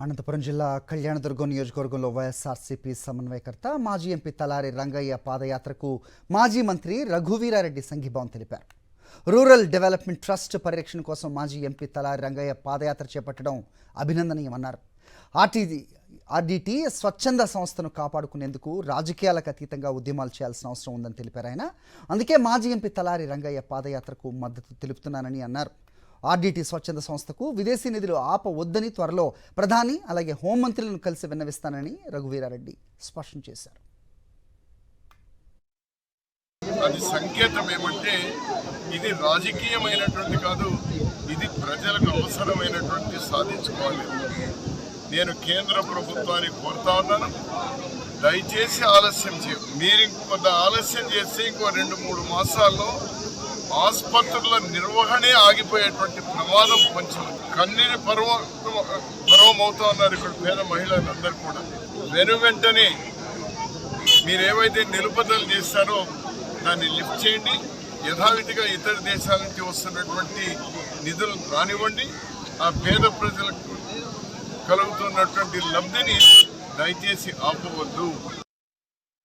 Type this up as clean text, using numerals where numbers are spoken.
అనంతపురం జిల్లా కళ్యాణదుర్గం నియోజకవర్గంలో వైఎస్ఆర్సీపీ సమన్వయకర్త మాజీ ఎంపీ తలారి రంగయ్య పాదయాత్రకు మాజీ మంత్రి రఘువీరారెడ్డి సంఘీభావం తెలిపారు. రూరల్ డెవలప్మెంట్ ట్రస్ట్ పరిరక్షణ కోసం మాజీ ఎంపీ తలారి రంగయ్య పాదయాత్ర చేపట్టడం అభినందనీయమన్నారు. ఆర్డీటీ స్వచ్ఛంద సంస్థను కాపాడుకునేందుకు రాజకీయాలకు అతీతంగా ఉద్యమాలు చేయాల్సిన అవసరం ఉందని తెలిపారు ఆయన. అందుకే మాజీ ఎంపీ తలారి రంగయ్య పాదయాత్రకు మద్దతు తెలుపుతున్నానని అన్నారు. ఆర్డీటీ స్వచ్ఛంద సంస్థకు విదేశీ నిధులు ఆపవద్దని త్వరలో ప్రధాని అలాగే హోంమంత్రులను కలిసి విన్నవిస్తానని రఘువీరారెడ్డి స్పష్టం చేశారు. అది సంకేతం ఏమంటే ఇది రాజకీయమైనటువంటి కాదు, ఇది ప్రజలకు అవసరమైనటువంటి సాధించుకోవాలి. నేను కేంద్ర ప్రభుత్వాన్ని కోరుతా ఉన్నాను, దయచేసి ఆలస్యం మీరు కొంత ఆలస్యం చేస్తే ఇంకో 2-3 మాసాల్లో ఆసుపత్రుల నిర్వహణే ఆగిపోయేటువంటి ప్రమాదం కొంచెం కన్నీరు పర్వమవుతా ఉన్నారు ఇక్కడ పేద మహిళలందరూ కూడా. వెంటనే మీరేవైతే నిలుపుదల చేస్తారో దాన్ని లిఫ్ట్ చేయండి. యథావిధిగా ఇతర దేశాల నుంచి వస్తున్నటువంటి నిధులు రానివ్వండి. ఆ పేద ప్రజలకు కలుగుతున్నటువంటి లబ్ధిని దయచేసి ఆపవద్దు.